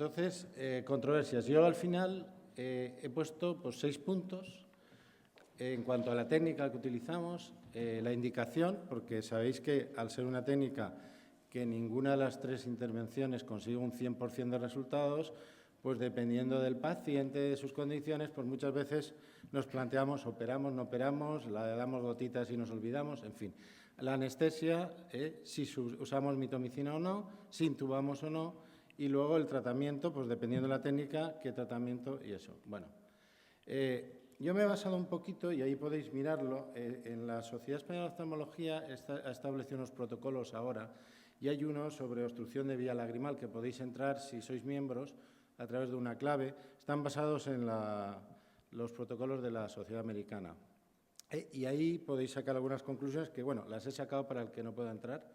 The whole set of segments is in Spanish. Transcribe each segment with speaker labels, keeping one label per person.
Speaker 1: entonces, controversias. Yo al final he puesto pues, 6 puntos. En cuanto a la técnica que utilizamos, la indicación, porque sabéis que al ser una técnica que ninguna de las 3 intervenciones consigue un 100% de resultados, pues dependiendo del paciente, de sus condiciones, pues muchas veces nos planteamos, operamos, no operamos, le damos gotitas y nos olvidamos, en fin. La anestesia, si usamos mitomicina o no, si intubamos o no, y luego el tratamiento, pues dependiendo de la técnica, qué tratamiento y eso. Bueno, yo me he basado un poquito, y ahí podéis mirarlo, en la Sociedad Española de Oftalmología ha establecido unos protocolos ahora, y hay uno sobre obstrucción de vía lagrimal que podéis entrar si sois miembros a través de una clave. Están basados en los protocolos de la Sociedad Americana. Y ahí podéis sacar algunas conclusiones que, bueno, las he sacado para el que no pueda entrar.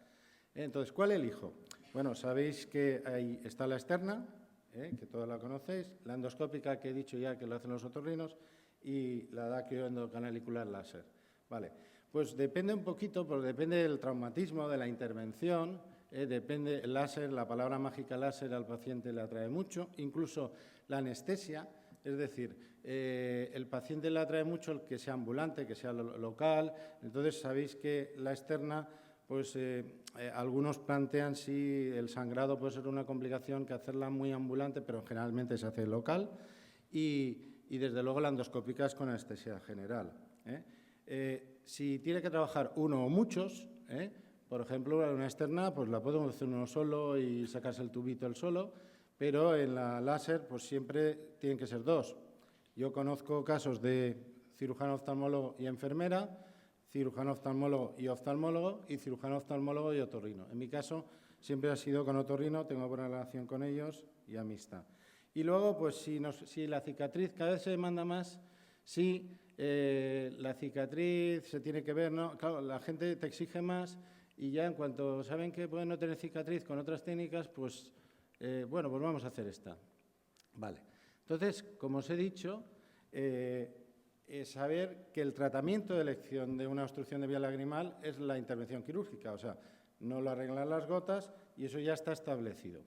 Speaker 1: Entonces, ¿cuál elijo? Bueno, sabéis que ahí está la externa, que todos la conocéis, la endoscópica, que he dicho ya que lo hacen los otorrinos, y la daquioendocanalicular láser. Vale, pues depende un poquito, porque depende del traumatismo, de la intervención, depende el láser, la palabra mágica láser al paciente le atrae mucho, incluso la anestesia, es decir, el paciente le atrae mucho el que sea ambulante, que sea local. Entonces, sabéis que la externa, pues algunos plantean si el sangrado puede ser una complicación que hacerla muy ambulante, pero generalmente se hace local, y desde luego la endoscópica es con anestesia general. Si tiene que trabajar uno o muchos, por ejemplo, una externa, pues la podemos hacer uno solo y sacarse el tubito el solo, pero en la láser pues siempre tienen que ser 2. Yo conozco casos de cirujano oftalmólogo y enfermera, cirujano oftalmólogo y cirujano oftalmólogo y otorrino. En mi caso siempre ha sido con otorrino, tengo buena relación con ellos y amistad. Y luego, pues si la cicatriz cada vez se demanda más, si la cicatriz se tiene que ver, ¿no? Claro, la gente te exige más y ya en cuanto saben que pueden no tener cicatriz con otras técnicas, pues bueno, pues vamos a hacer esta. Vale. Entonces, como os he dicho, saber que el tratamiento de elección de una obstrucción de vía lagrimal es la intervención quirúrgica, o sea, no lo arreglan las gotas y eso ya está establecido.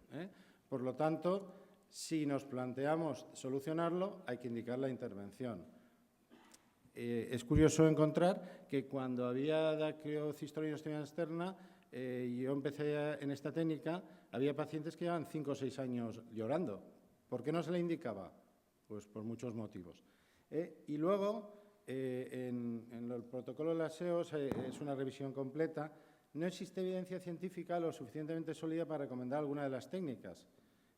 Speaker 1: Por lo tanto, si nos planteamos solucionarlo, hay que indicar la intervención. Es curioso encontrar que cuando había daquiocistorinostenía externa, yo empecé en esta técnica, había pacientes que llevaban 5 o 6 años llorando. ¿Por qué no se le indicaba? Pues por muchos motivos. Y luego, en el protocolo de las SEOs, es una revisión completa, no existe evidencia científica lo suficientemente sólida para recomendar alguna de las técnicas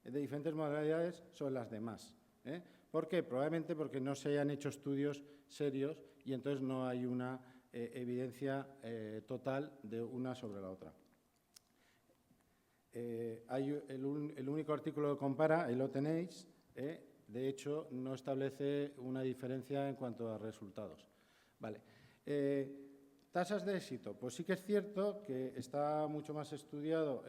Speaker 1: de diferentes modalidades sobre las demás. ¿Por qué? Probablemente porque no se hayan hecho estudios serios y entonces no hay una evidencia total de una sobre la otra. Hay el único artículo que compara, ahí lo tenéis, de hecho no establece una diferencia en cuanto a resultados. Vale. Tasas de éxito, pues sí que es cierto que está mucho más estudiado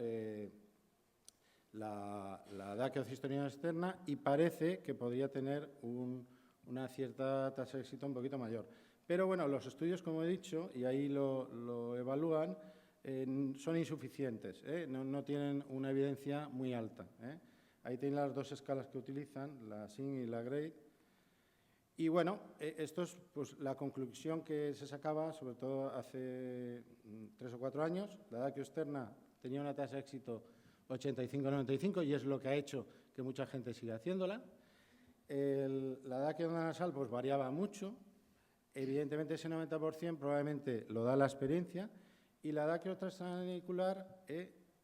Speaker 1: la daquiocistorina externa y parece que podría tener una cierta tasa de éxito un poquito mayor. Pero bueno, los estudios, como he dicho, y ahí lo evalúan, son insuficientes, no tienen una evidencia muy alta. Ahí tienen las 2 escalas que utilizan, la SIN y la GRADE. Y bueno, esto es pues, la conclusión que se sacaba, sobre todo hace 3 o 4 años. La daquio externa tenía una tasa de éxito 85-95 y es lo que ha hecho que mucha gente siga haciéndola. La daquio nasal pues, variaba mucho. Evidentemente ese 90% probablemente lo da la experiencia. Y la daquio transcranicular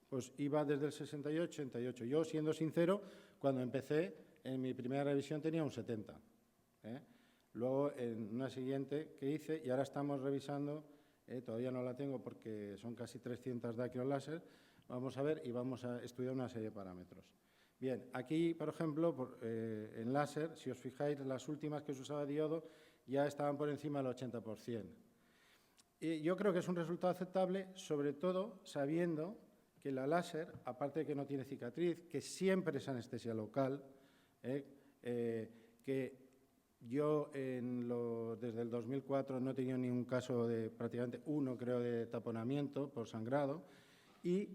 Speaker 1: pues iba desde el 68-88. Yo, siendo sincero, cuando empecé, en mi primera revisión tenía un 70. Luego, en una siguiente que hice, y ahora estamos revisando, todavía no la tengo porque son casi 300 daquio láser, vamos a ver y vamos a estudiar una serie de parámetros. Bien, aquí, por ejemplo, en láser, si os fijáis, las últimas que se usaba diodo ya estaban por encima del 80%. Y yo creo que es un resultado aceptable, sobre todo sabiendo que la láser, aparte de que no tiene cicatriz, que siempre es anestesia local, que yo desde el 2004 no he tenido ningún caso de, prácticamente uno creo, de taponamiento por sangrado, y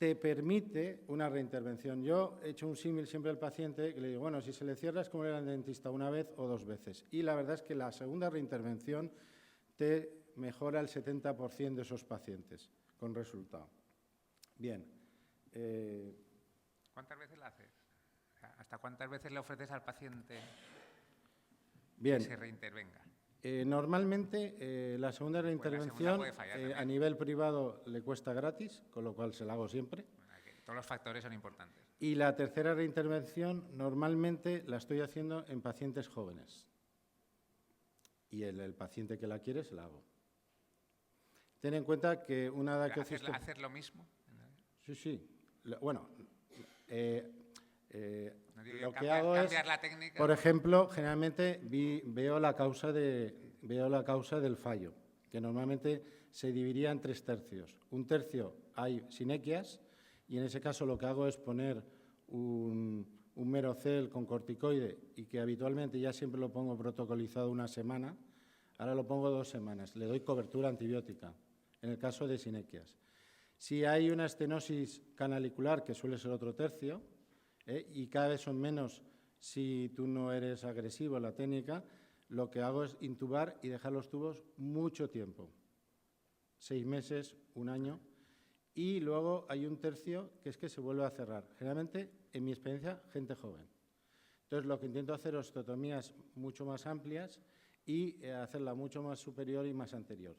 Speaker 1: te permite una reintervención. Yo he hecho un símil siempre al paciente que le digo, bueno, si se le cierra es como ir al dentista una vez o 2 veces. Y la verdad es que la segunda reintervención te mejora el 70% de esos pacientes con resultado. Bien.
Speaker 2: ¿Cuántas veces la haces? ¿Hasta cuántas veces le ofreces al paciente
Speaker 1: Bien.
Speaker 2: que se reintervenga?
Speaker 1: Normalmente la segunda reintervención
Speaker 2: puede fallar
Speaker 1: a nivel privado le cuesta gratis, con lo cual se la hago siempre.
Speaker 2: Todos los factores son importantes.
Speaker 1: Y la tercera reintervención normalmente la estoy haciendo en pacientes jóvenes. Y el paciente que la quiere se la hago. Ten en cuenta que una daquiocistomía...
Speaker 2: ¿Hacer lo mismo?
Speaker 1: Sí, sí. Bueno,
Speaker 2: lo que hago es, la técnica,
Speaker 1: por ejemplo, generalmente veo la causa del fallo, que normalmente se dividiría en 3 tercios. Un tercio hay sinequias y en ese caso lo que hago es poner un Merocel con corticoide y que habitualmente ya siempre lo pongo protocolizado 1 semana, ahora lo pongo 2 semanas. Le doy cobertura antibiótica en el caso de sinequias. Si hay una estenosis canalicular, que suele ser otro tercio, y cada vez son menos si tú no eres agresivo en la técnica, lo que hago es intubar y dejar los tubos mucho tiempo, 6 meses, 1 año, y luego hay un tercio que es que se vuelve a cerrar. Generalmente, en mi experiencia, gente joven. Entonces, lo que intento hacer es osteotomías mucho más amplias y hacerla mucho más superior y más anterior.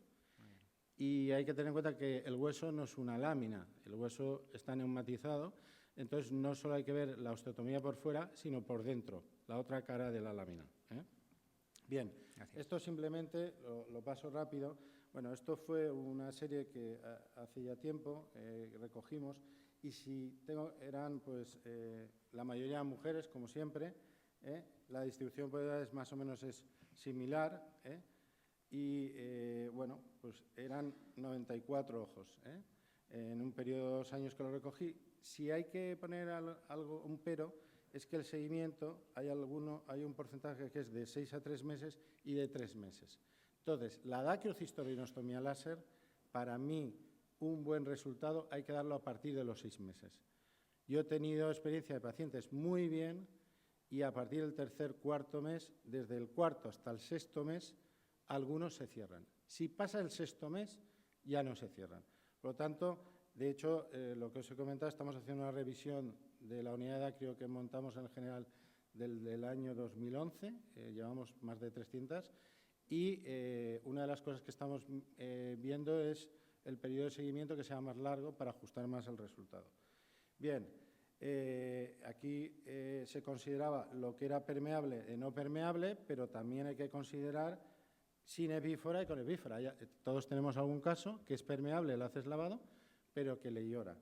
Speaker 1: Y hay que tener en cuenta que el hueso no es una lámina, el hueso está neumatizado, entonces no solo hay que ver la osteotomía por fuera, sino por dentro, la otra cara de la lámina. Bien, gracias. Esto simplemente lo paso rápido. Bueno, esto fue una serie que hace ya tiempo recogimos y eran pues la mayoría mujeres, como siempre, la distribución por edades más o menos es similar, y bueno, pues eran 94 ojos, en un periodo de 2 años que lo recogí. Si hay que poner un pero, es que el seguimiento, hay un porcentaje que es de 6 a 3 meses y de 3 meses. Entonces, la daquiocistourinostomía láser, para mí, un buen resultado hay que darlo a partir de los 6 meses. Yo he tenido experiencia de pacientes muy bien y a partir del tercer, cuarto mes, desde el cuarto hasta el 6.º mes, algunos se cierran. Si pasa el 6.º mes, ya no se cierran. Por lo tanto, de hecho, lo que os he comentado, estamos haciendo una revisión de la unidad de dacrio que montamos en general del año 2011, llevamos más de 300, y una de las cosas que estamos viendo es el periodo de seguimiento que sea más largo para ajustar más el resultado. Bien, aquí se consideraba lo que era permeable y no permeable, pero también hay que considerar sin epífora y con epífora. Todos tenemos algún caso que es permeable, le haces lavado, pero que le llora.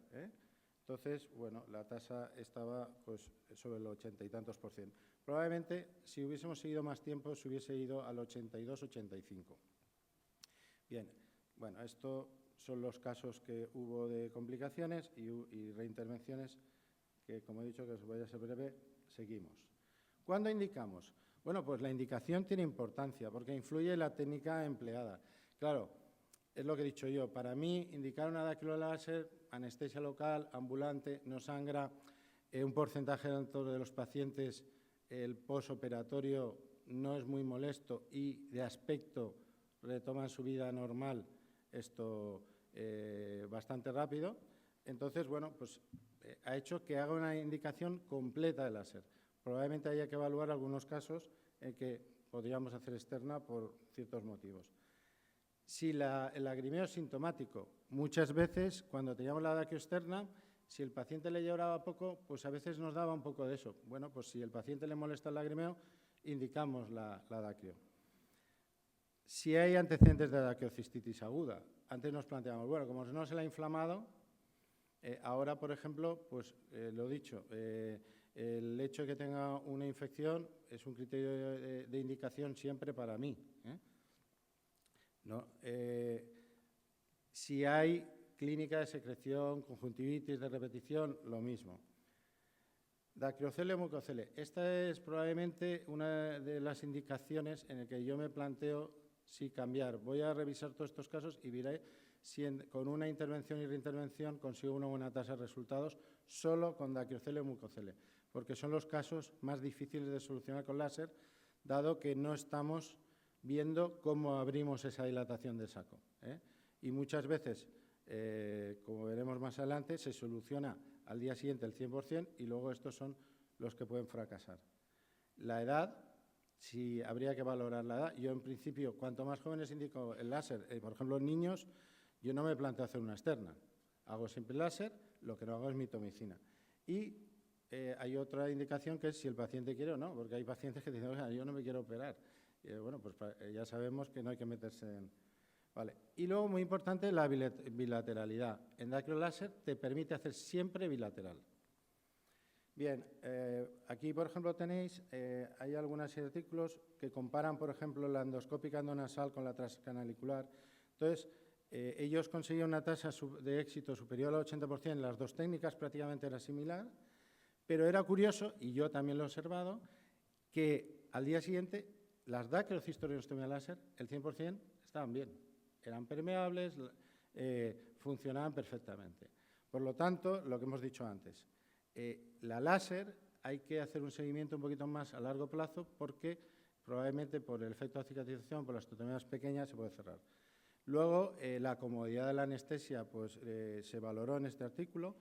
Speaker 1: Entonces, bueno, la tasa estaba pues, sobre el 80 y tantos %. Probablemente, si hubiésemos seguido más tiempo, se hubiese ido al 82-85. Bien, bueno, estos son los casos que hubo de complicaciones y reintervenciones que, como he dicho, que os voy a ser breve, seguimos. ¿Cuándo indicamos? Bueno, pues la indicación tiene importancia porque influye en la técnica empleada. Claro, es lo que he dicho yo. Para mí, indicar una daquiloláser, anestesia local, ambulante, no sangra, un porcentaje dentro de los pacientes, el posoperatorio no es muy molesto y de aspecto retoman su vida normal, esto bastante rápido. Entonces, bueno, pues ha hecho que haga una indicación completa de láser. Probablemente haya que evaluar algunos casos en que podríamos hacer externa por ciertos motivos. Si el lagrimeo es sintomático, muchas veces cuando teníamos la daquio externa, si el paciente le lloraba poco, pues a veces nos daba un poco de eso. Bueno, pues si el paciente le molesta el lagrimeo, indicamos la daquio. Si hay antecedentes de daquiocistitis aguda, antes nos planteamos, bueno, como no se le ha inflamado, ahora, por ejemplo, pues lo dicho, el hecho de que tenga una infección es un criterio de indicación siempre para mí. ¿No? Si hay clínica de secreción, conjuntivitis de repetición, lo mismo. Dacriocele o mucocele. Esta es probablemente una de las indicaciones en la que yo me planteo si cambiar. Voy a revisar todos estos casos y veré si con una intervención y reintervención consigo una buena tasa de resultados solo con daquiocele o mucocele, porque son los casos más difíciles de solucionar con láser, dado que no estamos viendo cómo abrimos esa dilatación del saco. Y muchas veces, como veremos más adelante, se soluciona al día siguiente el 100% y luego estos son los que pueden fracasar. La edad, si habría que valorar la edad. Yo, en principio, cuanto más jóvenes indico el láser, por ejemplo, en niños, yo no me planteo hacer una externa. Hago siempre láser, lo que no hago es mitomicina. Y hay otra indicación que es si el paciente quiere o no, porque hay pacientes que dicen, oiga, yo no me quiero operar. Bueno, pues ya sabemos que no hay que meterse en... Vale. Y luego, muy importante, la bilateralidad. En dacrioláser te permite hacer siempre bilateral. Bien, aquí, por ejemplo, tenéis, hay algunos artículos que comparan, por ejemplo, la endoscópica endonasal con la transcanalicular. Entonces, ellos conseguían una tasa de éxito superior al 80% en las dos técnicas, prácticamente era similar, pero era curioso, y yo también lo he observado, que al día siguiente las dacriocistoreostomía láser, el 100%, estaban bien, eran permeables, funcionaban perfectamente. Por lo tanto, lo que hemos dicho antes, la láser hay que hacer un seguimiento un poquito más a largo plazo porque probablemente por el efecto de cicatrización, por las osteotomías pequeñas, se puede cerrar. Luego, la comodidad de la anestesia pues, se valoró en este artículo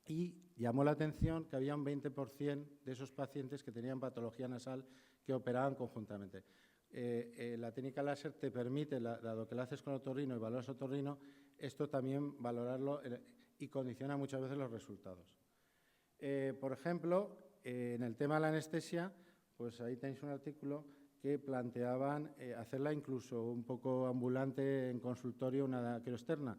Speaker 1: y llamó la atención que había un 20% de esos pacientes que tenían patología nasal que operaban conjuntamente. La técnica láser te permite, dado que la haces con otorrino y valoras otorrino, esto también valorarlo y condiciona muchas veces los resultados. Por ejemplo, en el tema de la anestesia, pues ahí tenéis un artículo que planteaban hacerla incluso un poco ambulante en consultorio, una dacrioexterna.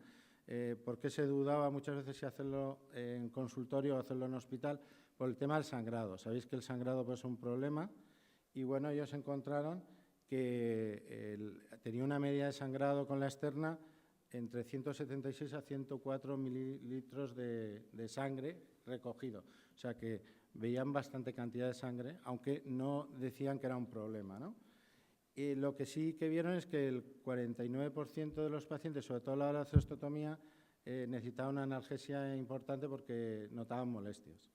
Speaker 1: ¿Por qué se dudaba muchas veces si hacerlo en consultorio o hacerlo en hospital? Por el tema del sangrado. Sabéis que el sangrado pues, es un problema y bueno, ellos encontraron que tenía una media de sangrado con la externa entre 176 a 104 mililitros de sangre recogido. O sea que veían bastante cantidad de sangre, aunque no decían que era un problema, ¿no? Y lo que sí que vieron es que el 49% de los pacientes, sobre todo a la hora de hacer osteotomía, necesitaban una analgesia importante porque notaban molestias.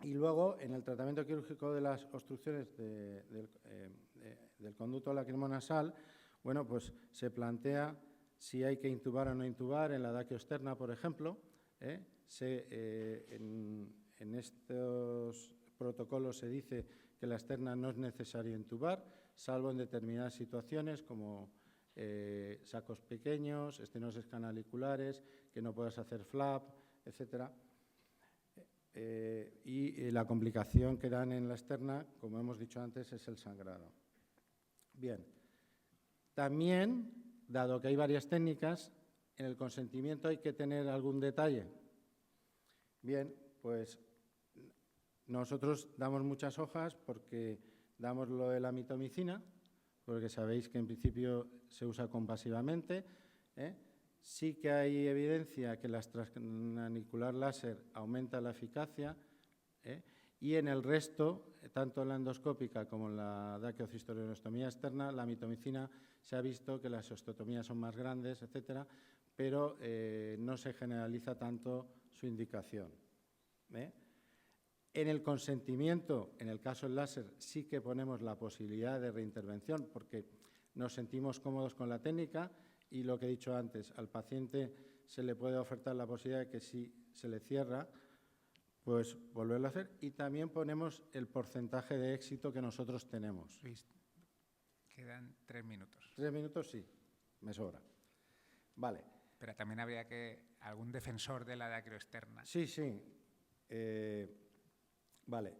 Speaker 1: Y luego, en el tratamiento quirúrgico de las obstrucciones del conducto lacrimonasal, bueno, pues se plantea si hay que intubar o no intubar en la dacrioexterna, por ejemplo. En estos protocolos se dice que la externa no es necesario intubar, salvo en determinadas situaciones como sacos pequeños, estenosis canaliculares, que no puedas hacer flap, etcétera. Y la complicación que dan en la externa, como hemos dicho antes, es el sangrado. Bien, también, dado que hay varias técnicas, en el consentimiento hay que tener algún detalle. Bien, pues nosotros damos muchas hojas porque damos lo de la mitomicina, porque sabéis que en principio se usa compasivamente. Sí que hay evidencia que la transcanalicular láser aumenta la eficacia y en el resto, tanto en la endoscópica como en la daquiocistoreostomía externa, la mitomicina se ha visto que las osteotomías son más grandes, etcétera, pero no se generaliza tanto su indicación. En el consentimiento, en el caso del láser, sí que ponemos la posibilidad de reintervención porque nos sentimos cómodos con la técnica y lo que he dicho antes, al paciente se le puede ofertar la posibilidad de que si se le cierra, pues volverlo a hacer y también ponemos el porcentaje de éxito que nosotros tenemos.
Speaker 2: Luis, quedan 3 minutos.
Speaker 1: 3 minutos sí, me sobra. Vale.
Speaker 2: Pero también habría que algún defensor de la dacrioexterna.
Speaker 1: Sí. Vale.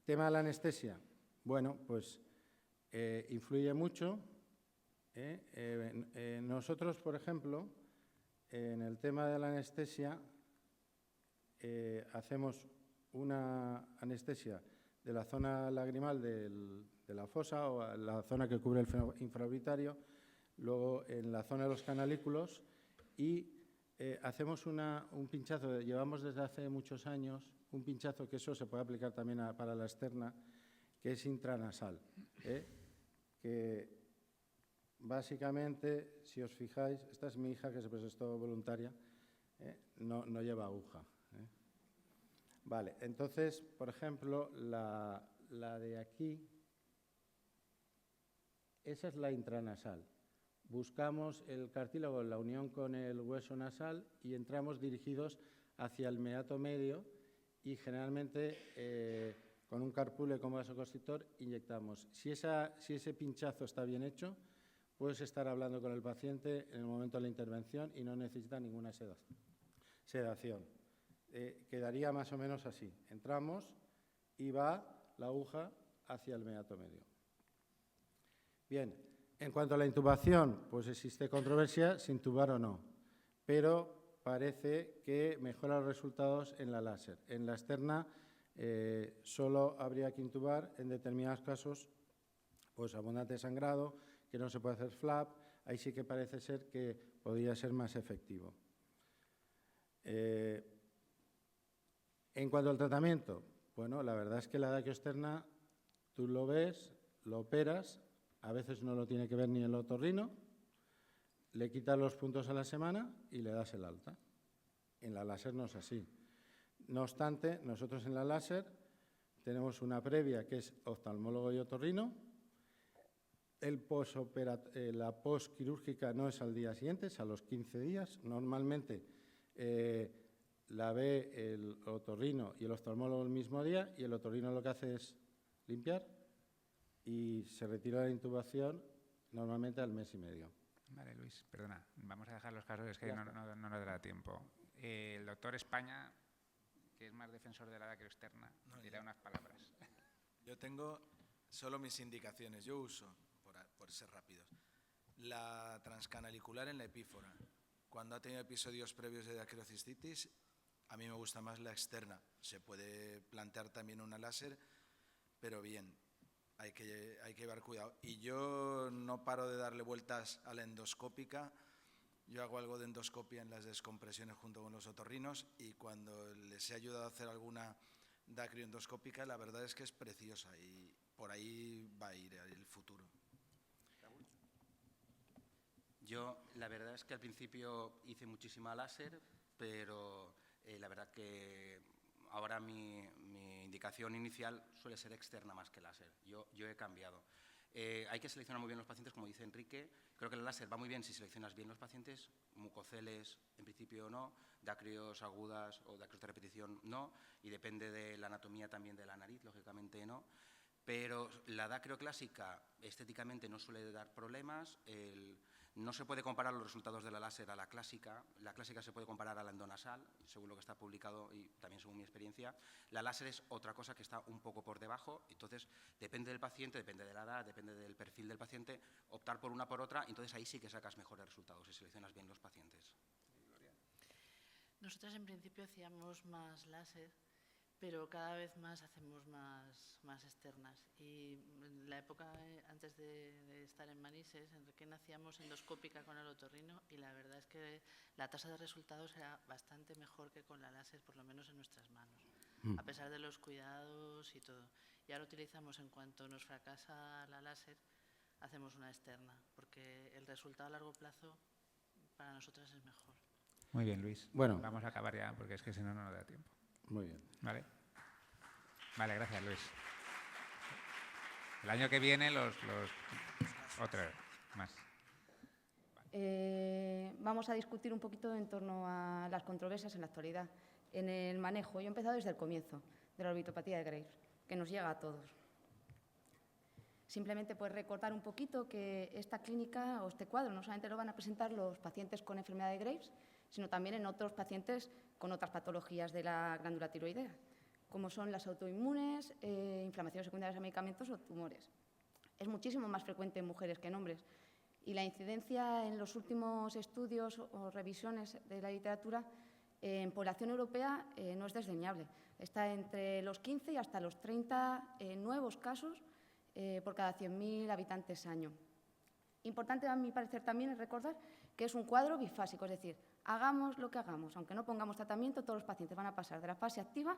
Speaker 1: Tema de la anestesia. Bueno, pues influye mucho. Nosotros, por ejemplo, en el tema de la anestesia, hacemos una anestesia de la zona lagrimal de la fosa o la zona que cubre el infraorbitario, luego en la zona de los canalículos y hacemos un pinchazo, llevamos desde hace muchos años un pinchazo que eso se puede aplicar también para la externa, que es intranasal, que que básicamente, si os fijáis, esta es mi hija que se prestó voluntaria, no lleva aguja. Vale, entonces, por ejemplo, la de aquí, esa es la intranasal. Buscamos el cartílago en la unión con el hueso nasal y entramos dirigidos hacia el meato medio y generalmente con un carpule como vasoconstrictor inyectamos. Si ese pinchazo está bien hecho, puedes estar hablando con el paciente en el momento de la intervención y no necesita ninguna sedación. Quedaría más o menos así. Entramos y va la aguja hacia el meato medio. Bien, en cuanto a la intubación, pues existe controversia si intubar o no, pero parece que mejora los resultados en la láser. En la externa solo habría que intubar en determinados casos, pues abundante sangrado, que no se puede hacer flap, ahí sí que parece ser que podría ser más efectivo. En cuanto al tratamiento, bueno, la verdad es que la daquio externa, tú lo ves, lo operas, a veces no lo tiene que ver ni el otorrino, le quitas los puntos a la semana y le das el alta. En la láser no es así. No obstante, nosotros en la láser tenemos una previa que es oftalmólogo y otorrino. La postquirúrgica no es al día siguiente, es a los 15 días. Normalmente la ve el otorrino y el oftalmólogo el mismo día y el otorrino lo que hace es limpiar y se retira la intubación normalmente al mes y medio.
Speaker 2: Vale, Luis, perdona, vamos a dejar los casos, es que no nos dará tiempo. El doctor España, que es más defensor de la daquio externa, dirá unas palabras.
Speaker 3: Yo tengo solo mis indicaciones. Yo uso, por ser rápidos, la transcanalicular en la epífora. Cuando ha tenido episodios previos de daquilocistitis, a mí me gusta más la externa. Se puede plantear también una láser, pero bien, hay que llevar cuidado. Y yo no paro de darle vueltas a la endoscópica. Yo hago algo de endoscopia en las descompresiones junto con los otorrinos y cuando les he ayudado a hacer alguna dacrioendoscópica, la verdad es que es preciosa y por ahí va a ir el futuro.
Speaker 4: Yo, la verdad es que al principio hice muchísima láser, pero la verdad que ahora mi indicación inicial suele ser externa más que láser. Yo he cambiado. Hay que seleccionar muy bien los pacientes, como dice Enrique. Creo que el láser va muy bien si seleccionas bien los pacientes. Mucoceles, en principio no. Dacrios agudas o dacrios de repetición no. Y depende de la anatomía también de la nariz, lógicamente no. Pero la dacrio clásica estéticamente no suele dar problemas. No se puede comparar los resultados de la láser a la clásica. La clásica se puede comparar a la endonasal, según lo que está publicado y también según mi experiencia. La láser es otra cosa que está un poco por debajo. Entonces, depende del paciente, depende de la edad, depende del perfil del paciente, optar por una por otra. Entonces, ahí sí que sacas mejores resultados y seleccionas bien los pacientes.
Speaker 5: Nosotros, en principio, hacíamos más láser, pero cada vez más hacemos más externas. Y en la época antes de estar en Manises, en Requena hacíamos endoscópica con el otorrino y la verdad es que la tasa de resultados era bastante mejor que con la láser, por lo menos en nuestras manos, a pesar de los cuidados y todo. Y ahora utilizamos, en cuanto nos fracasa la láser, hacemos una externa, porque el resultado a largo plazo para nosotras es mejor.
Speaker 2: Muy bien, Luis.
Speaker 1: Bueno.
Speaker 2: Vamos a acabar ya, porque es que si no, no nos da tiempo.
Speaker 1: Muy bien.
Speaker 2: Vale, gracias, Luis. El año que viene otra más.
Speaker 6: Vamos a discutir un poquito en torno a las controversias en la actualidad. En el manejo, yo he empezado desde el comienzo de la orbitopatía de Graves, que nos llega a todos. Simplemente pues recordar un poquito que esta clínica o este cuadro no solamente lo van a presentar los pacientes con enfermedad de Graves, sino también en otros pacientes con otras patologías de la glándula tiroidea, como son las autoinmunes, inflamaciones secundarias a medicamentos o tumores. Es muchísimo más frecuente en mujeres que en hombres y la incidencia en los últimos estudios o revisiones de la literatura en población europea no es desdeñable. Está entre los 15 y hasta los 30 nuevos casos por cada 100.000 habitantes año. Importante, a mi parecer, también es recordar que es un cuadro bifásico, es decir, hagamos lo que hagamos, aunque no pongamos tratamiento, todos los pacientes van a pasar de la fase activa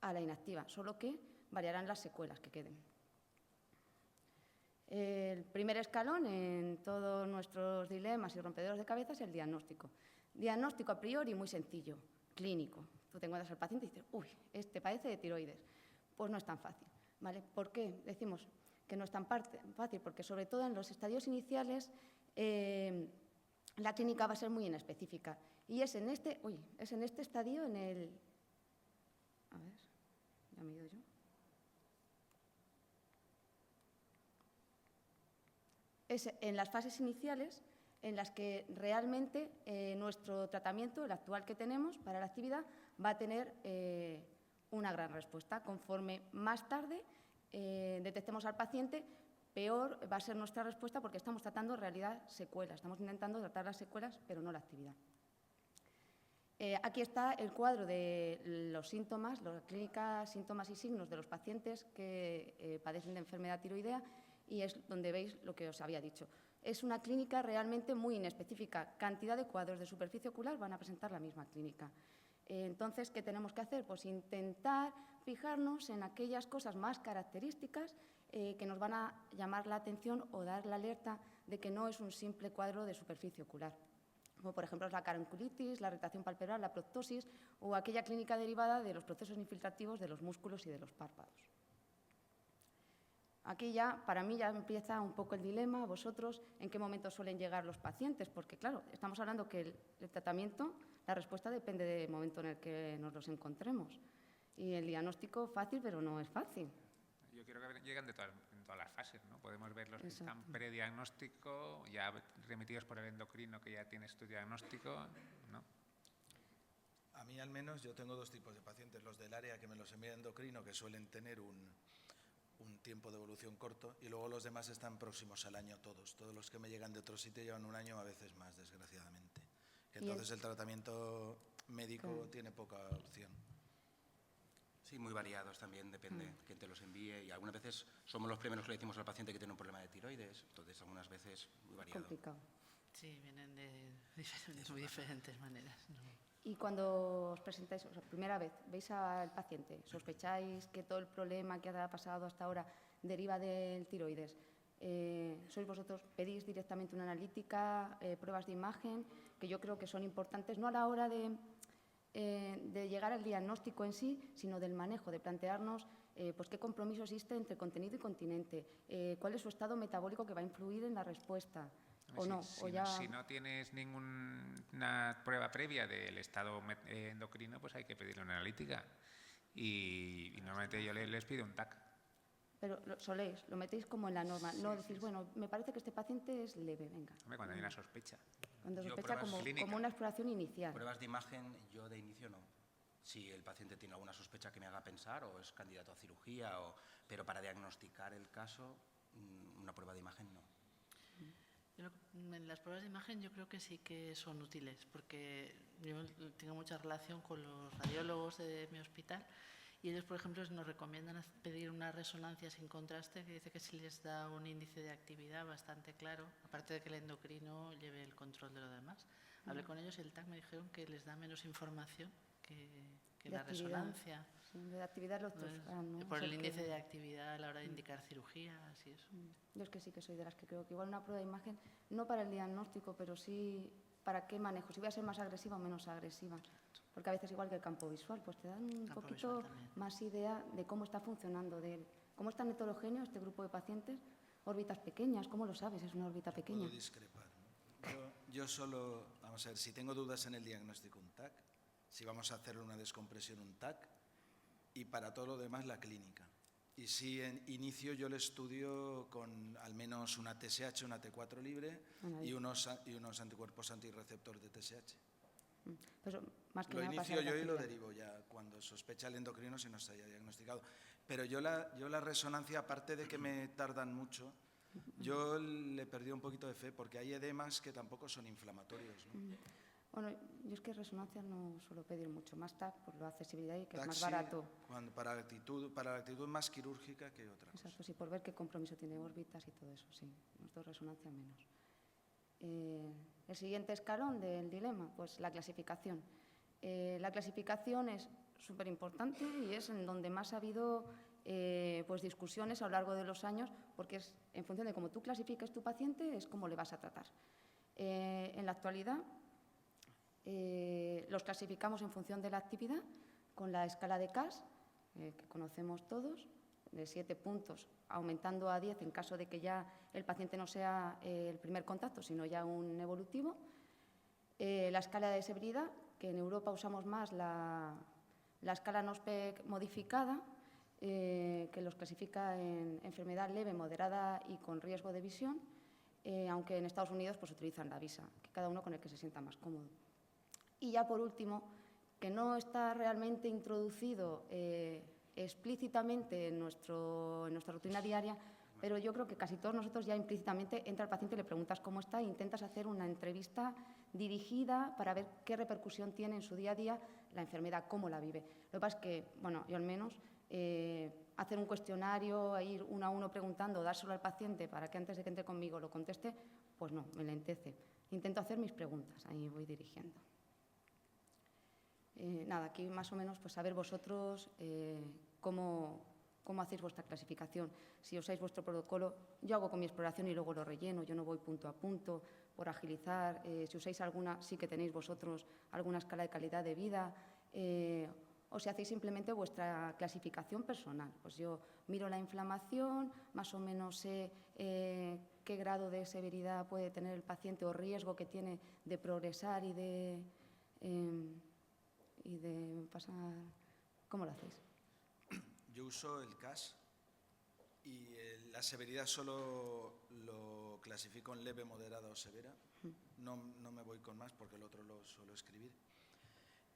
Speaker 6: a la inactiva, solo que variarán las secuelas que queden. El primer escalón en todos nuestros dilemas y rompedores de cabeza es el diagnóstico. Diagnóstico a priori muy sencillo, clínico. Tú te encuentras al paciente y dices, uy, este padece de tiroides. Pues no es tan fácil, ¿vale? ¿Por qué decimos que no es tan fácil? Porque sobre todo en los estadios iniciales la clínica va a ser muy inespecífica. Y es en este estadio, en el... A ver, ya me he ido yo. Es en las fases iniciales en las que realmente nuestro tratamiento, el actual que tenemos para la actividad, va a tener una gran respuesta. Conforme más tarde detectemos al paciente, peor va a ser nuestra respuesta porque estamos tratando en realidad secuelas. Estamos intentando tratar las secuelas, pero no la actividad. Aquí está el cuadro de los síntomas, la clínica, síntomas y signos de los pacientes que padecen de enfermedad tiroidea, y es donde veis lo que os había dicho. Es una clínica realmente muy inespecífica. Cantidad de cuadros de superficie ocular van a presentar la misma clínica. Entonces, ¿qué tenemos que hacer? Pues intentar fijarnos en aquellas cosas más características que nos van a llamar la atención o dar la alerta de que no es un simple cuadro de superficie ocular. Como por ejemplo la caronculitis, la irritación palpebral, la proctosis o aquella clínica derivada de los procesos infiltrativos de los músculos y de los párpados. Aquí ya, para mí, ya empieza un poco el dilema, vosotros, en qué momento suelen llegar los pacientes, porque claro, estamos hablando que el tratamiento, la respuesta depende del momento en el que nos los encontremos. Y el diagnóstico fácil, pero no es fácil.
Speaker 2: Yo quiero que lleguen en todas las fases, ¿no? Podemos ver los que
Speaker 6: Exacto.
Speaker 2: están prediagnóstico, ya remitidos por el endocrino que ya tienes tu diagnóstico, ¿no?
Speaker 3: A mí al menos yo tengo dos tipos de pacientes, los del área que me los envía endocrino, que suelen tener un tiempo de evolución corto, y luego los demás están próximos al año todos. Todos los que me llegan de otro sitio llevan un año, a veces más, desgraciadamente. Entonces el tratamiento médico tiene poca opción.
Speaker 4: Sí, muy variados también, depende quién te los envíe. Y algunas veces somos los primeros que le decimos al paciente que tiene un problema de tiroides, entonces algunas veces muy variado.
Speaker 6: Complicado.
Speaker 5: Sí, vienen de muy diferentes maneras, ¿no?
Speaker 6: Y cuando os presentáis, o sea, primera vez, veis al paciente, sospecháis que todo el problema que ha pasado hasta ahora deriva del tiroides, sois vosotros, pedís directamente una analítica, pruebas de imagen, que yo creo que son importantes, no a la hora de llegar al diagnóstico en sí, sino del manejo, de plantearnos pues qué compromiso existe entre contenido y continente, cuál es su estado metabólico que va a influir en la respuesta. O no,
Speaker 2: Si no tienes ninguna prueba previa del estado endocrino, pues hay que pedirle una analítica. Y normalmente yo les pido un TAC.
Speaker 6: Pero lo metéis como en la norma, no decís, bueno, me parece que este paciente es leve, venga.
Speaker 2: Hombre, cuando hay una sospecha.
Speaker 6: Cuando
Speaker 4: Yo
Speaker 6: sospecha como una exploración inicial.
Speaker 4: Pruebas de imagen, yo de inicio no. Si el paciente tiene alguna sospecha que me haga pensar o es candidato a cirugía, pero para diagnosticar el caso, una prueba de imagen no.
Speaker 5: En las pruebas de imagen yo creo que sí que son útiles, porque yo tengo mucha relación con los radiólogos de mi hospital y ellos, por ejemplo, nos recomiendan pedir una resonancia sin contraste, que dice que sí les da un índice de actividad bastante claro, aparte de que el endocrino lleve el control de lo demás. Hablé con ellos y el TAC me dijeron que les da menos información que la resonancia.
Speaker 6: Sí, de actividad los otros, ¿no?
Speaker 5: Por el índice de actividad a la hora de indicar cirugías y eso.
Speaker 6: Yo es que sí que soy de las que creo que igual una prueba de imagen, no para el diagnóstico, pero sí para qué manejo, si voy a ser más agresiva o menos agresiva. Porque a veces igual que el campo visual, pues te dan un poquito más idea de cómo está funcionando, de cómo es tan heterogéneo este grupo de pacientes, órbitas pequeñas, ¿cómo lo sabes? Es una órbita pequeña.
Speaker 3: Puedo discrepar, ¿no? Yo solo, vamos a ver, si tengo dudas en el diagnóstico, un TAC, si vamos a hacer una descompresión, un TAC, y para todo lo demás la clínica. Y si en inicio yo le estudio con al menos una TSH, una T4 libre y unos anticuerpos antirreceptor de TSH.
Speaker 6: Pues más que
Speaker 3: Lo
Speaker 6: nada
Speaker 3: inicio
Speaker 6: pasar
Speaker 3: yo
Speaker 6: la
Speaker 3: y lo
Speaker 6: actividad.
Speaker 3: derivo ya cuando sospecha el endocrino si no se haya diagnosticado. Pero yo la resonancia, aparte de que me tardan mucho, yo le perdí un poquito de fe porque hay edemas que tampoco son inflamatorios, ¿no?
Speaker 6: Bueno, yo es que resonancia no suelo pedir mucho, más TAC por la accesibilidad y que es
Speaker 3: TAC
Speaker 6: más
Speaker 3: sí,
Speaker 6: barato.
Speaker 3: para la actitud más quirúrgica que otra cosa.
Speaker 6: Exacto, sí, por ver qué compromiso tiene órbitas y todo eso, sí. Nosotros resonancia menos. El siguiente escalón del dilema, pues la clasificación. La clasificación es súper importante y es en donde más ha habido pues discusiones a lo largo de los años, porque es en función de cómo tú clasifiques tu paciente, es cómo le vas a tratar. En la actualidad, los clasificamos en función de la actividad, con la escala de CAS, que conocemos todos, de 7 puntos, aumentando a 10 en caso de que ya el paciente no sea el primer contacto, sino ya un evolutivo. La escala de severidad, que en Europa usamos más la escala NOSPEC modificada, que los clasifica en enfermedad leve, moderada y con riesgo de visión, aunque en Estados Unidos pues, utilizan la VISA, que cada uno con el que se sienta más cómodo. Y ya por último, que no está realmente introducido explícitamente en nuestra rutina diaria, pero yo creo que casi todos nosotros ya implícitamente entra el paciente y le preguntas cómo está e intentas hacer una entrevista dirigida para ver qué repercusión tiene en su día a día la enfermedad, cómo la vive. Lo que pasa es que, bueno, yo al menos, hacer un cuestionario, ir uno a uno preguntando, dárselo al paciente para que antes de que entre conmigo lo conteste, pues no, me lentece. Intento hacer mis preguntas, ahí voy dirigiendo. Nada, aquí más o menos pues saber vosotros cómo hacéis vuestra clasificación. Si usáis vuestro protocolo, yo hago con mi exploración y luego lo relleno, yo no voy punto a punto por agilizar. Si usáis alguna, sí que tenéis vosotros alguna escala de calidad de vida, o si hacéis simplemente vuestra clasificación personal. Pues yo miro la inflamación, más o menos sé qué grado de severidad puede tener el paciente o riesgo que tiene de progresar y de pasar. ¿Cómo lo hacéis?
Speaker 3: Yo uso el CAS y la severidad solo lo clasifico en leve, moderada o severa. No me voy con más porque el otro lo suelo escribir.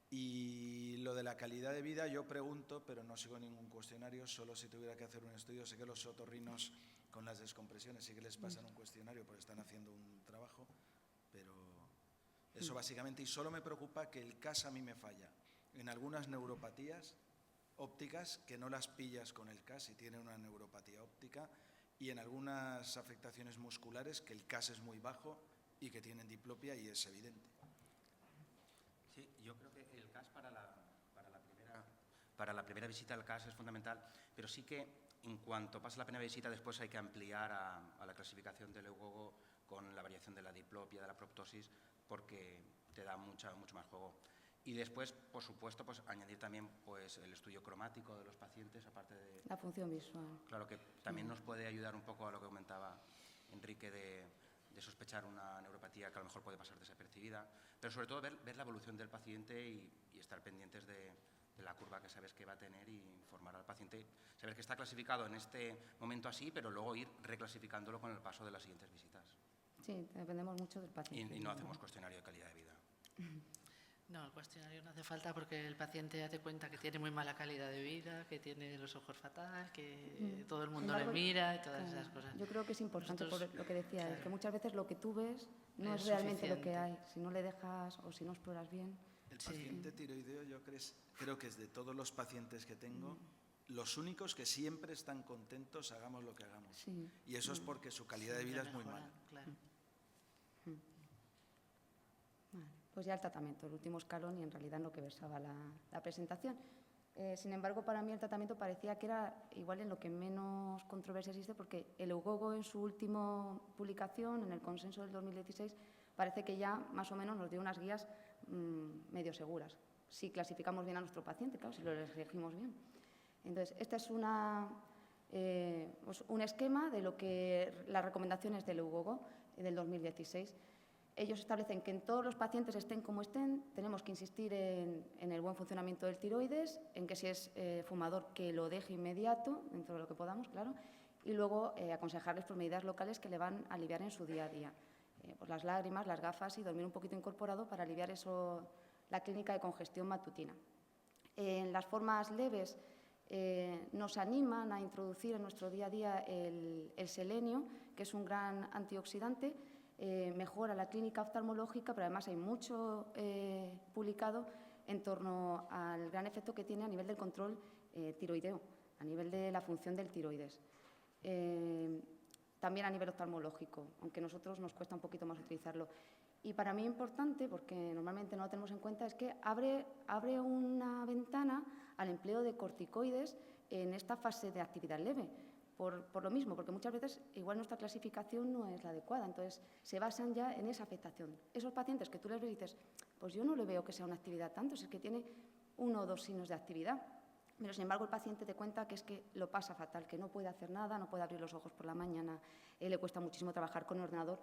Speaker 3: Y lo de la calidad de vida yo pregunto, pero no sigo ningún cuestionario, solo si tuviera que hacer un estudio. Sé que los otorrinos con las descompresiones sí que les pasan un cuestionario porque están haciendo un trabajo, pero eso básicamente. Y solo me preocupa que el CAS a mí me falla. En algunas neuropatías ópticas que no las pillas con el CAS y tienen una neuropatía óptica, y en algunas afectaciones musculares que el CAS es muy bajo y que tienen diplopia y es evidente.
Speaker 4: Sí, yo creo que el CAS para la primera visita al CAS es fundamental, pero sí que en cuanto pasa la primera visita después hay que ampliar a la clasificación del EUGOGO con la variación de la diplopia, de la proptosis, porque te da mucho más juego. Y después, por supuesto, pues añadir también pues, el estudio cromático de los pacientes, aparte de...
Speaker 6: La función visual.
Speaker 4: Claro que también nos puede ayudar un poco a lo que comentaba Enrique de sospechar una neuropatía que a lo mejor puede pasar desapercibida, pero sobre todo ver la evolución del paciente y estar pendientes de la curva que sabes que va a tener y informar al paciente, saber que está clasificado en este momento así, pero luego ir reclasificándolo con el paso de las siguientes visitas.
Speaker 6: Sí, dependemos mucho del paciente.
Speaker 4: Y no hacemos cuestionario de calidad de vida.
Speaker 5: No, el cuestionario no hace falta porque el paciente ya te cuenta que tiene muy mala calidad de vida, que tiene los ojos fatal, que todo el mundo le mira y todas esas cosas.
Speaker 6: Yo creo que es importante
Speaker 5: Nosotros,
Speaker 6: por lo que decía,
Speaker 5: claro,
Speaker 6: que muchas veces lo que tú ves no es
Speaker 5: es
Speaker 6: realmente lo que
Speaker 5: suficiente.
Speaker 6: hay. Si no le dejas o si no exploras bien.
Speaker 3: El paciente tiroideo yo creo que es de todos los pacientes que tengo, los únicos que siempre están contentos hagamos lo que hagamos.
Speaker 6: Sí.
Speaker 3: Y eso es porque su calidad de vida es muy
Speaker 5: Mejora,
Speaker 3: mala.
Speaker 5: claro.
Speaker 6: Vale, pues ya el tratamiento, el último escalón y en realidad en lo que versaba la presentación. Sin embargo, para mí el tratamiento parecía que era igual en lo que menos controversia existe, porque el EUGOGO en su última publicación, en el consenso del 2016, parece que ya más o menos nos dio unas guías medio seguras, si clasificamos bien a nuestro paciente, claro, si lo elegimos bien. Entonces, este es pues un esquema de lo que las recomendaciones del EUGOGO del 2016. Ellos establecen que en todos los pacientes estén como estén, tenemos que insistir en el buen funcionamiento del tiroides, en que si es fumador que lo deje inmediato, dentro de lo que podamos, claro, y luego aconsejarles por medidas locales que le van a aliviar en su día a día. Pues las lágrimas, las gafas y dormir un poquito incorporado para aliviar la clínica de congestión matutina. En las formas leves nos animan a introducir en nuestro día a día el selenio, que es un gran antioxidante. Mejora la clínica oftalmológica, pero además hay mucho publicado en torno al gran efecto que tiene a nivel del control tiroideo, a nivel de la función del tiroides. También a nivel oftalmológico, aunque a nosotros nos cuesta un poquito más utilizarlo. Y para mí importante, porque normalmente no lo tenemos en cuenta, es que abre una ventana al empleo de corticoides en esta fase de actividad leve. Por lo mismo, porque muchas veces igual nuestra clasificación no es la adecuada, entonces se basan ya en esa afectación. Esos pacientes que tú les ves y dices, pues yo no le veo que sea una actividad tanto, si es que tiene 1 o 2 signos de actividad, pero sin embargo el paciente te cuenta que es que lo pasa fatal, que no puede hacer nada, no puede abrir los ojos por la mañana, le cuesta muchísimo trabajar con el ordenador,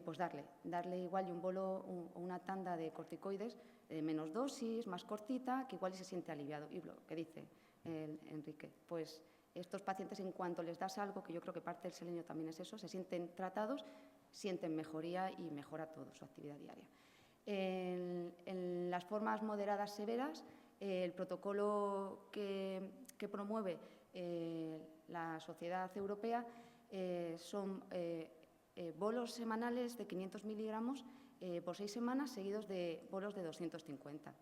Speaker 6: pues darle igual y un bolo o una tanda de corticoides, menos dosis, más cortita, que igual se siente aliviado. Y lo que dice Enrique, pues estos pacientes, en cuanto les das algo, que yo creo que parte del selenio también es eso, se sienten tratados, sienten mejoría y mejora todo su actividad diaria. En las formas moderadas severas, el protocolo que promueve la Sociedad Europea son bolos semanales de 500 miligramos por 6 semanas, seguidos de bolos de 250.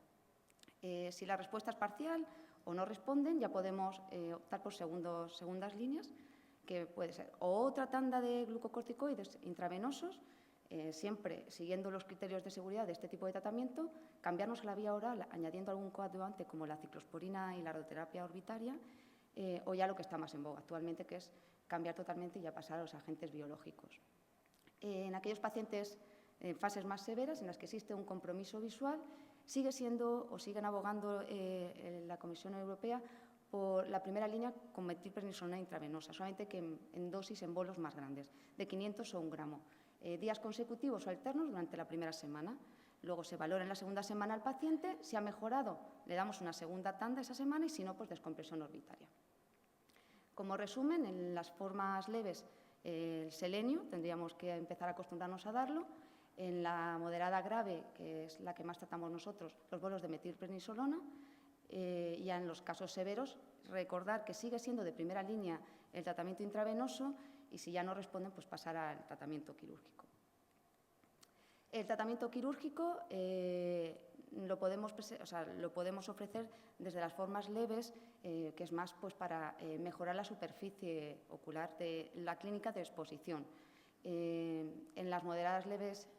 Speaker 6: Si la respuesta es parcial o no responden, ya podemos optar por segundas líneas, que puede ser o otra tanda de glucocorticoides intravenosos, siempre siguiendo los criterios de seguridad de este tipo de tratamiento, cambiarnos a la vía oral añadiendo algún coadyuvante como la ciclosporina y la radioterapia orbitaria, o ya lo que está más en boga actualmente, que es cambiar totalmente y ya pasar a los agentes biológicos. En aquellos pacientes en fases más severas, en las que existe un compromiso visual, sigue siendo o siguen abogando la Comisión Europea por la primera línea con metilprednisolona intravenosa, solamente que en dosis, en bolos más grandes, de 500 o 1 gramo, días consecutivos o alternos durante la primera semana. Luego se valora en la segunda semana al paciente, si ha mejorado le damos una segunda tanda esa semana y si no, pues descompresión orbitaria. Como resumen, en las formas leves, el selenio, tendríamos que empezar a acostumbrarnos a darlo. En la moderada grave, que es la que más tratamos nosotros, los bolos de metilprednisolona. Ya en los casos severos, recordar que sigue siendo de primera línea el tratamiento intravenoso y si ya no responden, pues pasar al tratamiento quirúrgico. El tratamiento quirúrgico lo podemos ofrecer desde las formas leves, que es más pues, para mejorar la superficie ocular de la clínica de exposición. En las moderadas leves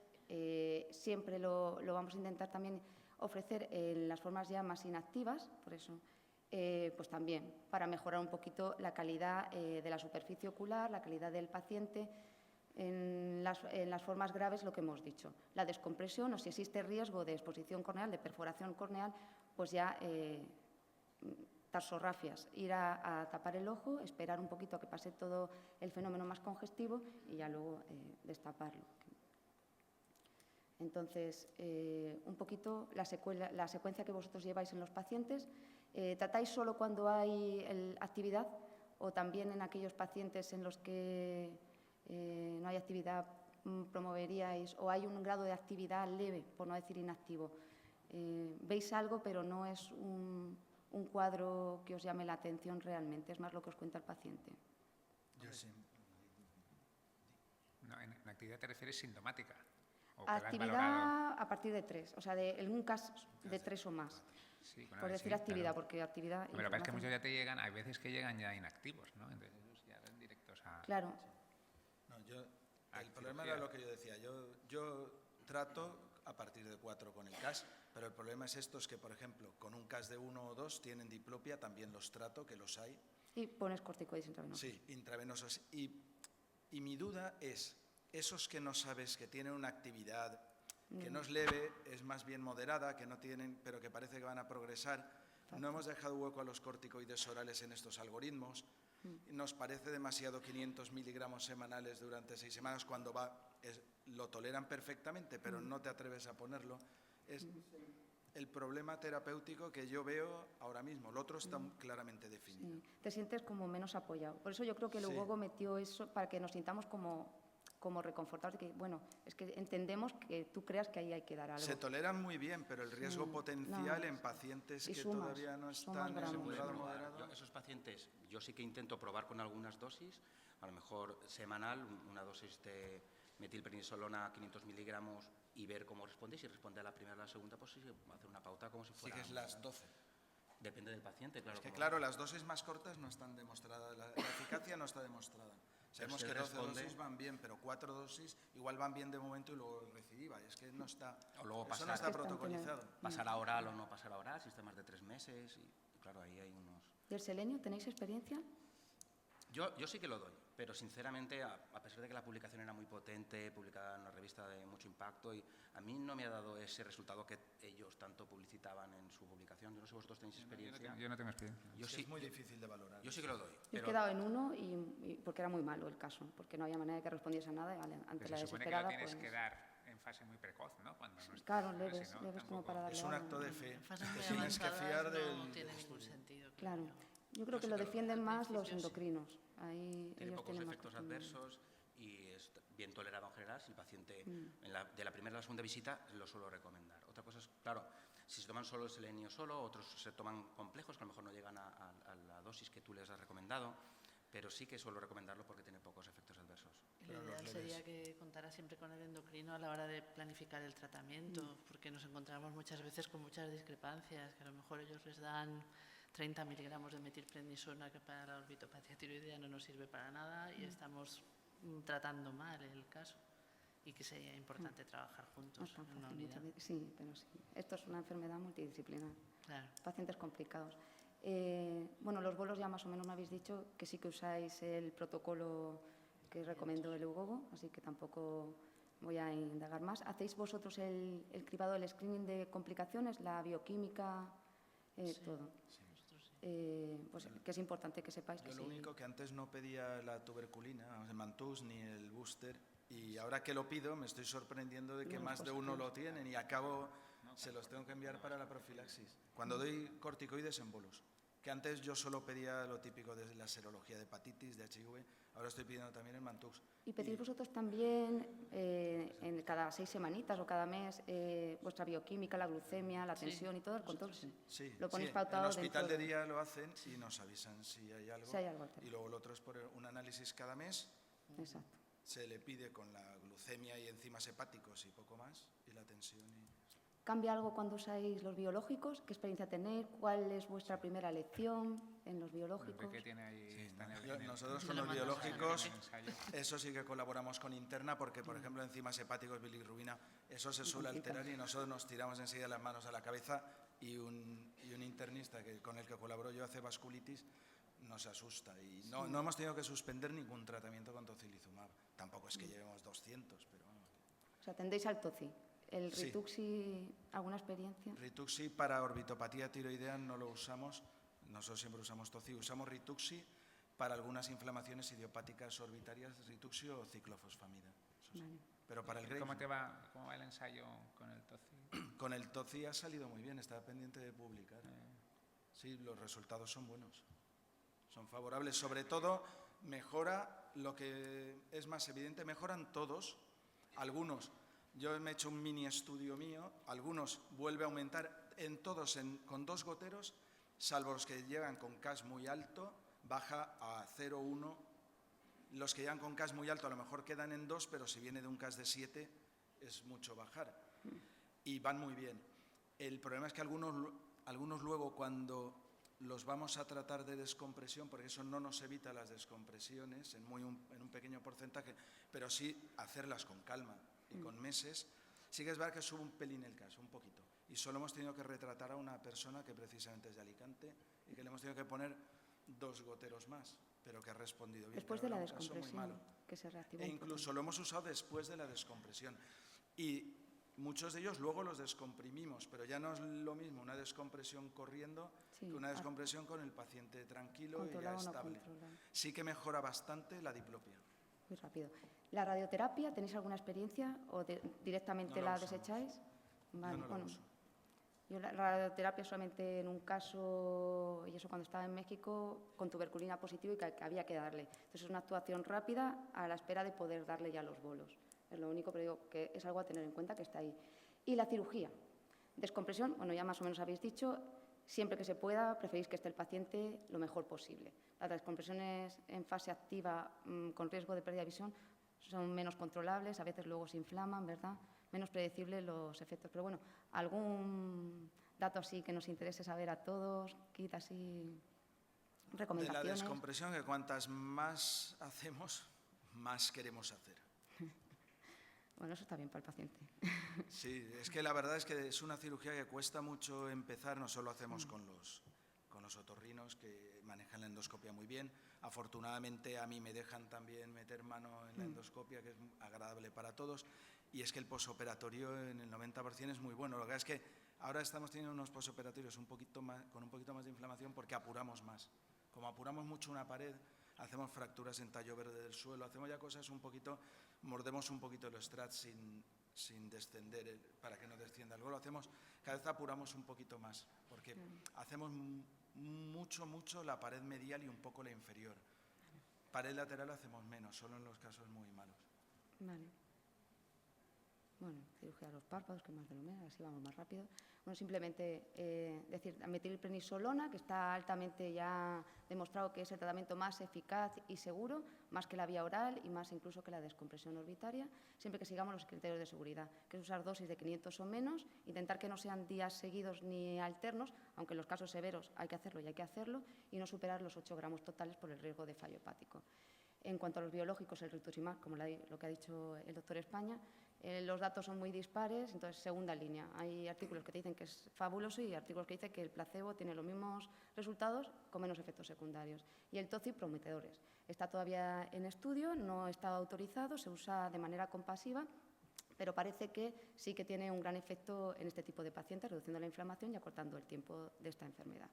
Speaker 6: siempre lo vamos a intentar también ofrecer en las formas ya más inactivas, por eso pues también para mejorar un poquito la calidad de la superficie ocular, la calidad del paciente. En las formas graves, lo que hemos dicho, la descompresión o si existe riesgo de exposición corneal, de perforación corneal, pues ya tarsorrafias, ir a tapar el ojo, esperar un poquito a que pase todo el fenómeno más congestivo y ya luego destaparlo. Entonces, un poquito la secuencia que vosotros lleváis en los pacientes, ¿tratáis solo cuando hay actividad o también en aquellos pacientes en los que no hay actividad promoveríais o hay un grado de actividad leve, por no decir inactivo? ¿Veis algo pero no es un cuadro que os llame la atención realmente? Es más lo que os cuenta el paciente.
Speaker 3: Yo sí.
Speaker 2: No, en actividad te refieres sintomática.
Speaker 6: Actividad a partir de 3, o sea, en un caso de 3 o más.
Speaker 2: Sí,
Speaker 6: por decir actividad, porque actividad...
Speaker 2: Pero es que muchos ya te llegan, hay veces que llegan ya inactivos, ¿no? Entonces esos ya van directos a...
Speaker 6: Claro.
Speaker 3: No, el problema era lo que yo decía, yo trato a partir de 4 con el CAS, pero el problema es estos que, por ejemplo, con un CAS de 1 o 2 tienen diplopia, también los trato, que los hay.
Speaker 6: Y pones corticoides intravenosos.
Speaker 3: Sí, intravenosos. Y mi duda es, esos que no sabes que tienen una actividad que no es leve, es más bien moderada, que no tienen, pero que parece que van a progresar. No hemos dejado hueco a los corticoides orales en estos algoritmos. Nos parece demasiado 500 miligramos semanales durante 6 semanas cuando lo toleran perfectamente, pero no te atreves a ponerlo. Es el problema terapéutico que yo veo ahora mismo. El otro está claramente definido.
Speaker 6: Sí. Te sientes como menos apoyado. Por eso yo creo que luego metió eso para que nos sintamos como reconfortados de que, bueno, es que entendemos que tú creas que ahí hay que dar algo.
Speaker 3: Se toleran muy bien, pero el riesgo potencial en pacientes que todavía no están en un grado moderado...
Speaker 4: Esos pacientes, yo sí que intento probar con algunas dosis, a lo mejor semanal, una dosis de metilprednisolona 500 miligramos y ver cómo responde. Si responde a la primera o a la segunda, pues sí, hacer una pauta como si fuera...
Speaker 3: Sigues las 12.
Speaker 4: Depende del paciente, claro.
Speaker 3: Es que claro, las dosis más cortas no están demostradas, la eficacia no está demostrada. Sabemos que 12 dosis van bien, pero 4 dosis igual van bien de momento y luego recidiva. Es que no está, eso no está protocolizado.
Speaker 4: Pasar a oral o no pasar a oral, sistemas de 3 meses, y claro, ahí hay unos...
Speaker 6: ¿Y el selenio, tenéis experiencia?
Speaker 4: Yo sí que lo doy, pero sinceramente, a pesar de que la publicación era muy potente, publicada en una revista de mucho impacto, y a mí no me ha dado ese resultado que ellos tanto publicitaban en su publicación. Yo no sé si vosotros tenéis experiencia.
Speaker 2: Yo no tengo experiencia.
Speaker 4: Yo sí,
Speaker 3: Es muy difícil de valorar.
Speaker 4: yo sí que lo doy.
Speaker 6: Yo he
Speaker 4: Pero
Speaker 6: quedado en uno porque era muy malo el caso, porque no había manera de que respondiese a nada y ante
Speaker 2: Pues
Speaker 6: la
Speaker 2: se supone que lo
Speaker 6: desesperada,
Speaker 2: tienes
Speaker 6: pues...
Speaker 2: que dar en fase muy precoz, ¿no? Cuando no está,
Speaker 6: Claro,
Speaker 2: si
Speaker 6: leves,
Speaker 2: no,
Speaker 6: leves como
Speaker 2: tampoco-
Speaker 6: para darle
Speaker 3: Es un
Speaker 6: algo.
Speaker 3: acto de fe.
Speaker 5: En fases
Speaker 3: Te
Speaker 5: muy
Speaker 3: tienes que
Speaker 5: avanzadas
Speaker 3: fiar
Speaker 5: no
Speaker 3: del
Speaker 5: tiene ningún
Speaker 3: estudio.
Speaker 5: sentido.
Speaker 6: Claro. Yo creo que lo defienden más los
Speaker 5: principio sí.
Speaker 6: endocrinos. Ahí
Speaker 4: tiene
Speaker 6: ellos
Speaker 4: pocos
Speaker 6: tienen más
Speaker 4: efectos
Speaker 6: conocimiento.
Speaker 4: adversos y es bien tolerado en general. Si el paciente de la primera a la segunda visita lo suelo recomendar. Otra cosa es, claro, si se toman solo el selenio solo, otros se toman complejos que a lo mejor no llegan a la dosis que tú les has recomendado, pero sí que suelo recomendarlo porque tiene pocos efectos adversos.
Speaker 5: Lo
Speaker 3: Pero
Speaker 5: ideal
Speaker 3: los
Speaker 5: sería
Speaker 3: leves.
Speaker 5: que contara siempre con el endocrino a la hora de planificar el tratamiento, porque nos encontramos muchas veces con muchas discrepancias, que a lo mejor ellos les dan 30 miligramos de metilprednisona que para la orbitopatía tiroidea no nos sirve para nada y estamos tratando mal el caso y que sería importante trabajar
Speaker 6: No
Speaker 5: juntos
Speaker 6: es tan
Speaker 5: en una
Speaker 6: fácil muchas
Speaker 5: unidad.
Speaker 6: veces. Sí, pero sí. Esto es una enfermedad multidisciplinar.
Speaker 5: Claro.
Speaker 6: Pacientes complicados. Bueno, los bolos ya más o menos me habéis dicho que sí que usáis el protocolo que recomendó el EUGOGO, así que tampoco voy a indagar más. ¿Hacéis vosotros el cribado, el screening de complicaciones, la bioquímica, todo?
Speaker 5: Nosotros sí.
Speaker 6: Pues que es importante que sepáis que
Speaker 3: Yo
Speaker 6: sí.
Speaker 3: lo único que antes no pedía la tuberculina, vamos, el Mantux ni el booster, y ahora que lo pido me estoy sorprendiendo de que
Speaker 6: Los
Speaker 3: más de uno
Speaker 6: positivos.
Speaker 3: lo tienen y acabo, se los tengo que enviar para la profilaxis. Cuando doy corticoides en bolus, que antes yo solo pedía lo típico de la serología de hepatitis, de HIV, ahora estoy pidiendo también el Mantux.
Speaker 6: ¿Y pedís vosotros también en cada 6 semanitas o cada mes vuestra bioquímica, la glucemia, la
Speaker 5: Sí,
Speaker 6: tensión y todo el control?
Speaker 5: nosotros
Speaker 6: Sí.
Speaker 3: Sí,
Speaker 6: Lo ponéis
Speaker 3: sí,
Speaker 6: pautado
Speaker 3: en el hospital
Speaker 6: dentro
Speaker 3: de día lo hacen y nos avisan si hay algo.
Speaker 6: Si hay algo alterado.
Speaker 3: Y luego lo otro es por un análisis cada mes.
Speaker 6: Exacto.
Speaker 3: Se le pide con la glucemia y enzimas hepáticos y poco más, y la tensión.
Speaker 6: ¿Cambia algo cuando usáis los biológicos? ¿Qué experiencia tenéis? ¿Cuál es vuestra primera lección en los biológicos?
Speaker 2: Enrique tiene ahí...
Speaker 3: Sí,
Speaker 2: está en el-
Speaker 3: yo-
Speaker 2: en el-
Speaker 3: nosotros
Speaker 5: Se
Speaker 3: con
Speaker 5: lo
Speaker 3: los
Speaker 5: mandas a
Speaker 3: biológicos,
Speaker 2: en el ensayo.
Speaker 3: eso sí que colaboramos con Interna, porque, por ejemplo, enzimas hepáticos, bilirrubina, eso se suele
Speaker 6: Complica.
Speaker 3: alterar y nosotros nos tiramos enseguida las manos a la cabeza y un internista con el que colaboro yo hace vasculitis nos asusta y no hemos tenido que suspender ningún tratamiento con tocilizumab. Tampoco es que llevemos 200, pero vamos.
Speaker 6: O sea, tendéis al TOCI. ¿El
Speaker 3: Sí.
Speaker 6: Rituxi, alguna experiencia?
Speaker 3: Rituxi para orbitopatía tiroidea no lo usamos, nosotros siempre usamos TOCI, usamos Rituxi para algunas inflamaciones idiopáticas orbitarias, Rituxi o ciclofosfamida. Eso sí.
Speaker 6: Vale.
Speaker 3: Pero para el Graves,
Speaker 2: ¿Cómo
Speaker 3: no.
Speaker 2: cómo va el ensayo con el TOCI?
Speaker 3: Con el TOCI ha salido muy bien, está pendiente de publicar. Sí, los resultados son buenos, son favorables. Sobre todo, mejora lo que es más evidente, mejoran todos, algunos. Yo me he hecho un mini estudio mío, algunos vuelve a aumentar, en todos con 2 goteros, salvo los que llegan con CAS muy alto, baja a 0,1. Los que llegan con CAS muy alto a lo mejor quedan en 2, pero si viene de un CAS de 7 es mucho bajar. Y van muy bien. El problema es que algunos luego cuando los vamos a tratar de descompresión, porque eso no nos evita las descompresiones en un pequeño porcentaje, pero sí hacerlas con calma y con meses, sí que es verdad que sube un pelín el caso, un poquito. Y solo hemos tenido que retratar a una persona que precisamente es de Alicante y que le hemos tenido que poner 2 goteros más, pero que ha respondido bien.
Speaker 6: Después
Speaker 3: pero
Speaker 6: de la
Speaker 3: era un caso muy malo.
Speaker 6: descompresión, que se reactivó
Speaker 3: E
Speaker 6: un poco.
Speaker 3: incluso lo hemos usado después de la descompresión. Y muchos de ellos luego los descomprimimos, pero ya no es lo mismo una descompresión corriendo
Speaker 6: Sí,
Speaker 3: que una descompresión con el paciente tranquilo y ya
Speaker 6: controlado o no
Speaker 3: estable.
Speaker 6: controlado.
Speaker 3: Sí que mejora bastante la diplopia.
Speaker 6: Muy rápido. ¿La radioterapia, tenéis alguna experiencia o directamente
Speaker 3: No la
Speaker 6: la
Speaker 3: usamos.
Speaker 6: desecháis? Vale,
Speaker 3: Yo no la uso.
Speaker 6: yo la radioterapia solamente en un caso, y eso cuando estaba en México, con tuberculina positiva y que había que darle. Entonces es una actuación rápida a la espera de poder darle ya los bolos. Es lo único, pero digo que es algo a tener en cuenta que está ahí. Y la cirugía. Descompresión, bueno, ya más o menos habéis dicho, siempre que se pueda, preferís que esté el paciente lo mejor posible. Las descompresiones en fase activa con riesgo de pérdida de visión son menos controlables, a veces luego se inflaman, ¿verdad? Menos predecibles los efectos. Pero bueno, algún dato así que nos interese saber a todos, kit así,
Speaker 3: De
Speaker 6: recomendaciones.
Speaker 3: la descompresión, que cuantas más hacemos, más queremos hacer.
Speaker 6: Bueno, eso está bien para el paciente.
Speaker 3: Sí, es que la verdad es que es una cirugía que cuesta mucho empezar, no solo hacemos con los los otorrinos que manejan la endoscopia muy bien. Afortunadamente a mí me dejan también meter mano en la endoscopia, que es agradable para todos. Y es que el posoperatorio en el 90% es muy bueno. Lo que es que ahora estamos teniendo unos posoperatorios con un poquito más de inflamación porque apuramos más. Como apuramos mucho una pared, hacemos fracturas en tallo verde del suelo, hacemos ya cosas un poquito, mordemos un poquito el strat sin descender, para que no descienda. Luego lo hacemos, cada vez apuramos un poquito más, porque hacemos mucho la pared medial y un poco la inferior. Pared lateral hacemos menos, solo en los casos muy malos.
Speaker 6: Vale. Bueno, cirugía de los párpados, que más de lo menos, así vamos más rápido. Bueno, simplemente decir, metilprednisolona, que está altamente ya demostrado que es el tratamiento más eficaz y seguro, más que la vía oral y más incluso que la descompresión orbitaria, siempre que sigamos los criterios de seguridad, que es usar dosis de 500 o menos, intentar que no sean días seguidos ni alternos, aunque en los casos severos hay que hacerlo y hay que hacerlo, y no superar los 8 gramos totales por el riesgo de fallo hepático. En cuanto a los biológicos, el rituximab, como lo que ha dicho el doctor España, los datos son muy dispares, entonces, segunda línea. Hay artículos que te dicen que es fabuloso y artículos que dicen que el placebo tiene los mismos resultados con menos efectos secundarios. Y el TOCI, prometedores. Está todavía en estudio, no está autorizado, se usa de manera compasiva, pero parece que sí que tiene un gran efecto en este tipo de pacientes, reduciendo la inflamación y acortando el tiempo de esta enfermedad.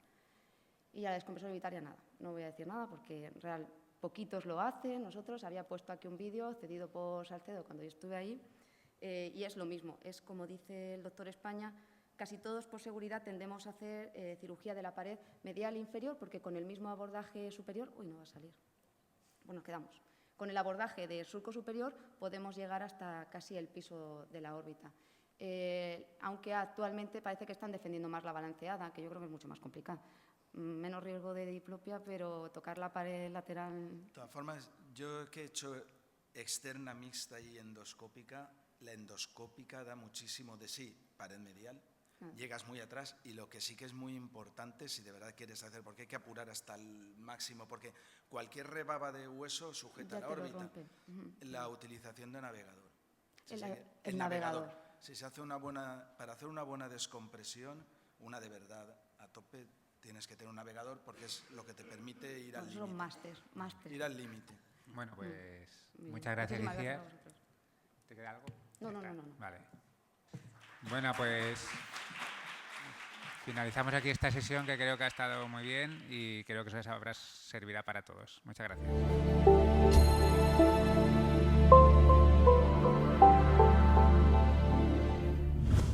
Speaker 6: Y a la descompresión orbitaria nada, no voy a decir nada porque en real poquitos lo hacen. Nosotros había puesto aquí un vídeo cedido por Salcedo cuando yo estuve ahí, y es lo mismo, es como dice el doctor España, casi todos por seguridad tendemos a hacer cirugía de la pared medial inferior porque con el mismo abordaje superior, no va a salir, bueno, nos quedamos. Con el abordaje del surco superior podemos llegar hasta casi el piso de la órbita. Aunque actualmente parece que están defendiendo más la balanceada, que yo creo que es mucho más complicada. Menos riesgo de diplopia, pero tocar la pared lateral...
Speaker 3: De todas formas, yo que he hecho externa, mixta y endoscópica, la endoscópica da muchísimo de sí, pared medial, llegas muy atrás, y lo que sí que es muy importante, si de verdad quieres hacer, porque hay que apurar hasta el máximo, porque cualquier rebaba de hueso sujeta la órbita, la utilización de navegador.
Speaker 6: El navegador.
Speaker 3: Si se hace para hacer una buena descompresión, una de verdad a tope, tienes que tener un navegador porque es lo que te permite ir al límite.
Speaker 6: Son máster.
Speaker 3: Ir al límite.
Speaker 2: Bueno, pues muchas gracias, Iciar. ¿Te queda algo?
Speaker 6: No.
Speaker 2: Vale. Bueno, pues finalizamos aquí esta sesión que creo que ha estado muy bien y creo que eso servirá para todos. Muchas gracias.